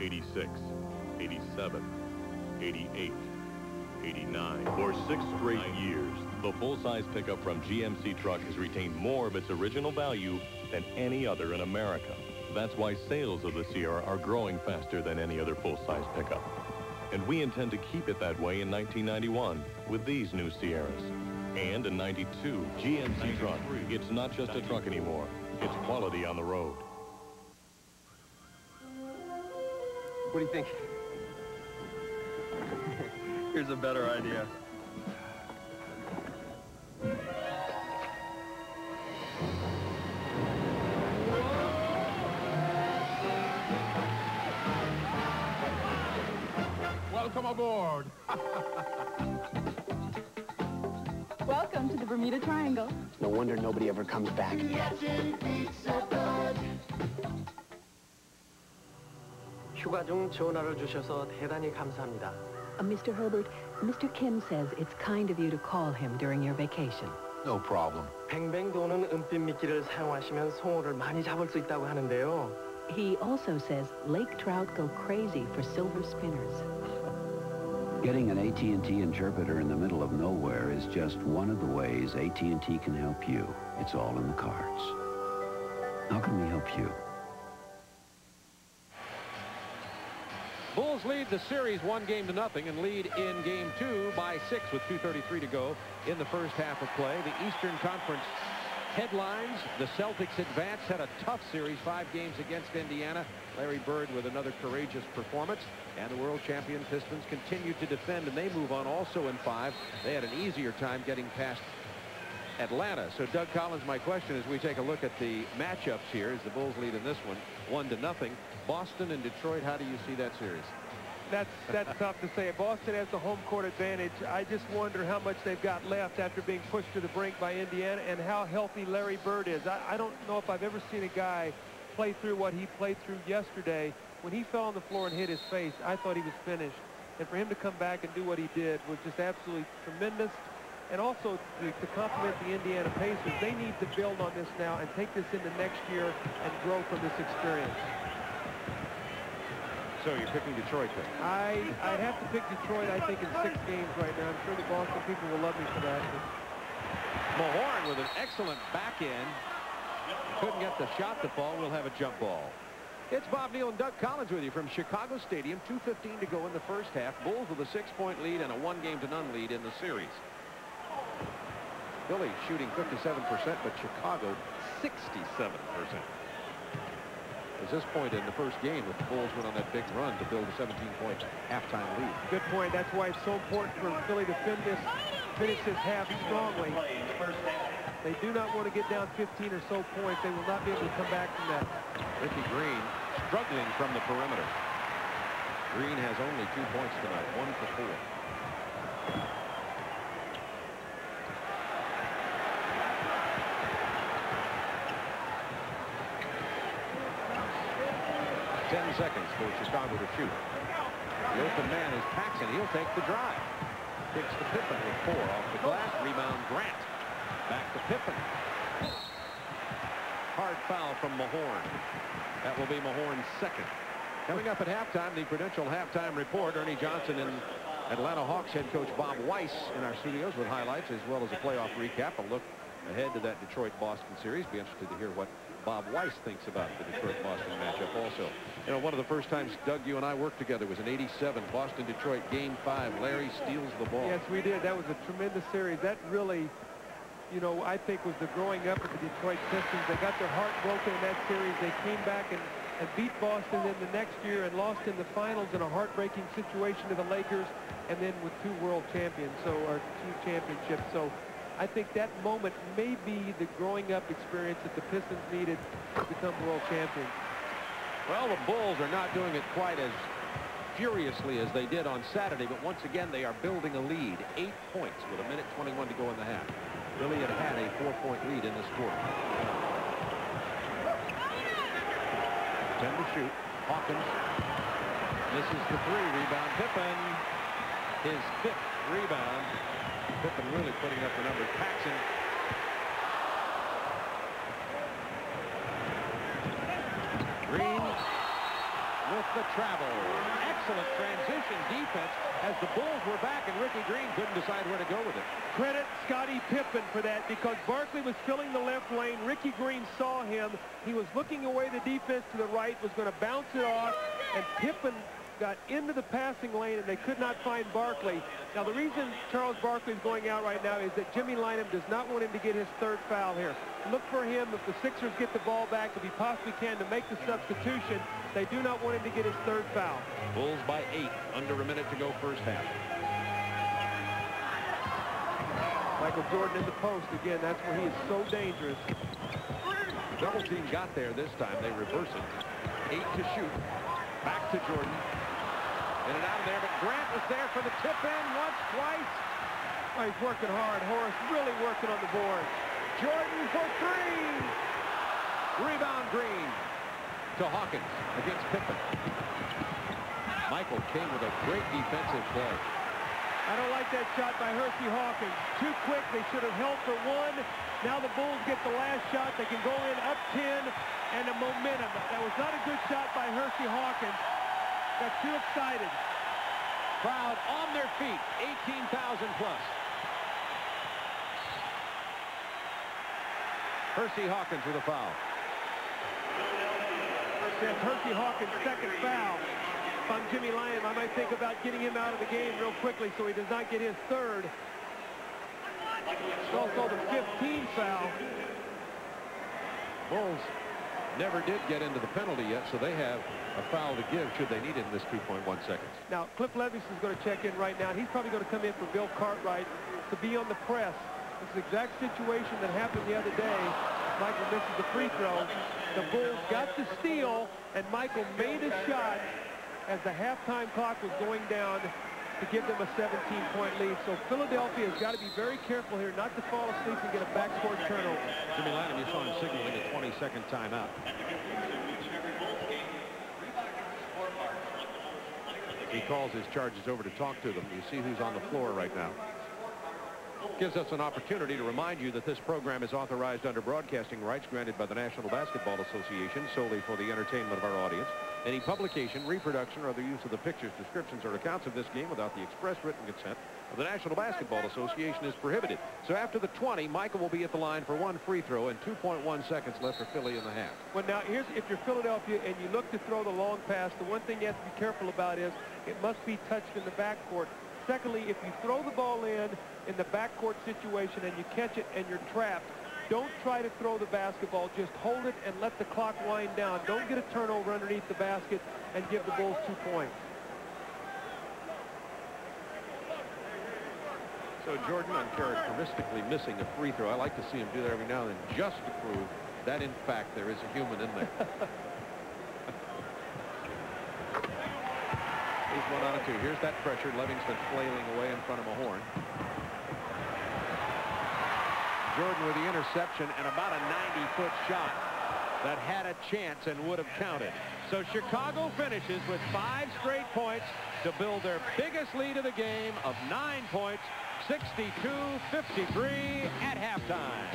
86, 87, 88, 89. For 6 straight years, the full-size pickup from GMC Truck has retained more of its original value than any other in America. That's why sales of the Sierra are growing faster than any other full-size pickup. And we intend to keep it that way in 1991 with these new Sierras. And in 92, GMC Truck, it's not just a truck anymore. It's quality on the road. What do you think? Here's a better idea. Welcome aboard. Welcome to the Bermuda Triangle. No wonder nobody ever comes back. 휴가 중 전화를 주셔서 대단히 감사합니다. Mr. Herbert, Mr. Kim says it's kind of you to call him during your vacation. No problem. 뱅뱅 도는 은빛 미끼를 사용하시면 송어를 많이 잡을 수 있다고 하는데요. He also says lake trout go crazy for silver spinners. Getting an AT&T interpreter in the middle of nowhere is just one of the ways AT&T can help you. It's all in the cards. How can we help you? Bulls lead the series 1-0 and lead in game 2 by 6 with 2:33 to go in the first half of play. The Eastern Conference headlines: the Celtics advance, had a tough series, 5 games against Indiana. Larry Bird with another courageous performance, and the world champion Pistons continued to defend, and they move on also in 5. They had an easier time getting past Atlanta. So Doug Collins, my question as we take a look at the matchups here, as the Bulls lead in this one 1-0. Boston and Detroit, how do you see that series? That's tough to say. Boston has the home court advantage. I just wonder how much they've got left after being pushed to the brink by Indiana, and how healthy Larry Bird is. I don't know if I've ever seen a guy play through what he played through yesterday. When he fell on the floor and hit his face, I thought he was finished. And for him to come back and do what he did was just absolutely tremendous. And also to compliment the Indiana Pacers, they need to build on this now and take this into next year and grow from this experience. So you're picking Detroit then? I'd have to pick Detroit, I think, in 6 games right now. I'm sure the Boston people will love me for that. Mahorn with an excellent back end. Couldn't get the shot to fall. We'll have a jump ball. It's Bob Neal and Doug Collins with you from Chicago Stadium. 2:15 to go in the first half. Bulls with a 6-point lead and a 1-0 lead in the series. Philly shooting 57%, but Chicago 67%. At this point in the first game, if the Bulls went on that big run to build a 17-point halftime lead. Good point. That's why it's so important for Philly to finish this half strongly. They do not want to get down 15 or so points. They will not be able to come back from that. Ricky Green struggling from the perimeter. Green has only 2 points tonight, 1 for 4. 10 seconds for Chicago to shoot. The open man is Paxson. He'll take the drive. Kicks to Pippen with 4 off the glass. Rebound Grant. Back to Pippen. Hard foul from Mahorn. That will be Mahorn's second. Coming up at halftime, the Prudential halftime report. Ernie Johnson and Atlanta Hawks head coach Bob Weiss in our studios with highlights as well as a playoff recap. A look ahead to that Detroit-Boston series. Be interested to hear what Bob Weiss thinks about the Detroit-Boston matchup also. You know, one of the first times, Doug, you and I worked together was in '87, Boston-Detroit, Game 5. Larry steals the ball. Yes, we did. That was a tremendous series. That really, you know, I think was the growing up of the Detroit Pistons. They got their heart broken in that series. They came back and beat Boston in the next year and lost in the finals in a heartbreaking situation to the Lakers, and then with 2 world champions, or 2 championships. So I think that moment may be the growing up experience that the Pistons needed to become world champions. Well, the Bulls are not doing it quite as furiously as they did on Saturday, but once again they are building a lead. 8 points with 1:21 to go in the half. Philly had a 4-point lead in this quarter. 10 to shoot. Hawkins misses the 3. Rebound Pippen. His 5th rebound. Pippen really putting up the numbers. Paxson. Green with with the travel. Excellent transition defense as the Bulls were back and Ricky Green couldn't decide where to go with it. Credit Scottie Pippen for that, because Barkley was filling the left lane. Ricky Green saw him. He was looking away the defense to the right, was going to bounce it off, and Pippen got into the passing lane, and they could not find Barkley. Now, the reason Charles Barkley is going out right now is that Jimmy Lynam does not want him to get his third foul here. Look for him, if the Sixers get the ball back, if he possibly can, to make the substitution. They do not want him to get his third foul. Bulls by 8, under a minute to go first half. Michael Jordan in the post again. That's where he is so dangerous. The double team got there this time. They reverse it. 8 to shoot. Back to Jordan. In and out of there, but Grant was there for the tip in once, twice. Oh, he's working hard. Horace really working on the board. Jordan for 3. Rebound Green to Hawkins against Pippen. Michael came with a great defensive play. I don't like that shot by Hersey Hawkins. Too quick. They should have held for 1. Now the Bulls get the last shot. They can go in up 10 and a momentum. That was not a good shot by Hersey Hawkins. Got too excited. Crowd on their feet, 18,000 plus. Hersey Hawkins with a foul. That's Hersey Hawkins' second foul. If I'm Jimmy Lynam, I might think about getting him out of the game real quickly so he does not get his third. It's also the 15th foul. Bulls never did get into the penalty yet, so they have a foul to give should they need it in this 2.1 seconds. Now, Cliff Levingston is going to check in right now. He's probably going to come in for Bill Cartwright to be on the press. It's the exact situation that happened the other day. Michael misses the free throw. The Bulls got the steal, and Michael made a shot as the halftime clock was going down to give them a 17-point lead. So Philadelphia has got to be very careful here not to fall asleep and get a backcourt turnover. Jimmy Lynam, you saw him signaling a 20-second timeout. He calls his charges over to talk to them. You see who's on the floor right now. Gives us an opportunity to remind you that this program is authorized under broadcasting rights granted by the National Basketball Association solely for the entertainment of our audience. Any publication, reproduction, or other use of the pictures, descriptions, or accounts of this game without the express written consent of the National Basketball Association is prohibited. So after the 20, Michael will be at the line for 1 free throw and 2.1 seconds left for Philly in the half. Well, now, here's if you're Philadelphia and you look to throw the long pass, the one thing you have to be careful about is it must be touched in the backcourt. Secondly, if you throw the ball in the backcourt situation and you catch it and you're trapped, don't try to throw the basketball. Just hold it and let the clock wind down. Don't get a turnover underneath the basket and give the Bulls 2 points. So Jordan uncharacteristically missing a free throw. I like to see him do that every now and then just to prove that, in fact, there is a human in there. He's 1 out of 2. Here's that pressure. Levingston flailing away in front of Mahorn. Jordan with the interception and about a 90-foot shot that had a chance and would have counted. So Chicago finishes with 5 straight points to build their biggest lead of the game of 9 points, 62-53 at halftime.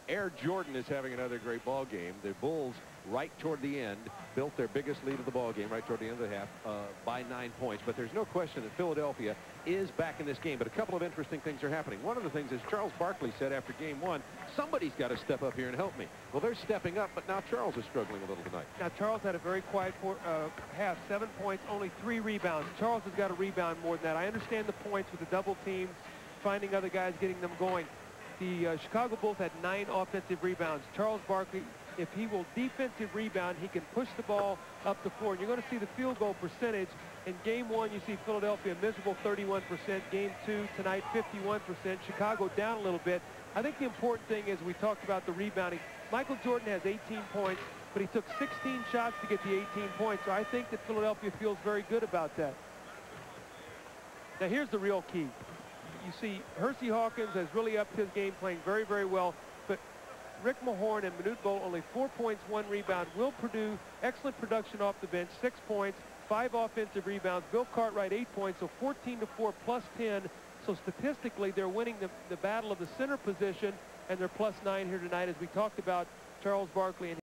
Air Jordan is having another great ball game. The Bulls, right toward the end, built their biggest lead of the ball game right toward the end of the half by 9 points. But there's no question that Philadelphia is back in this game. But a couple of interesting things are happening. One of the things is Charles Barkley said after game 1, somebody's got to step up here and help me. Well, they're stepping up, but now Charles is struggling a little tonight. Now, Charles had a very quiet half, 7 points, only 3 rebounds. Charles has got to rebound more than that. I understand the points with the double teams, finding other guys, getting them going. The Chicago Bulls had 9 offensive rebounds. Charles Barkley, if he will defensive rebound, he can push the ball up the floor. And you're going to see the field goal percentage. In game 1, you see Philadelphia miserable 31%. Game 2 tonight, 51%. Chicago down a little bit. I think the important thing is we talked about the rebounding. Michael Jordan has 18 points, but he took 16 shots to get the 18 points. So I think that Philadelphia feels very good about that. Now here's the real key. You see, Hersey Hawkins has really upped his game, playing very, very well. But Rick Mahorn and Manute Bol, only 4 points, 1 rebound. Will Purdue, excellent production off the bench, 6 points, 5 offensive rebounds. Bill Cartwright, 8 points, so 14-4 plus 10. So statistically, they're winning the battle of the center position, and they're plus 9 here tonight, as we talked about Charles Barkley and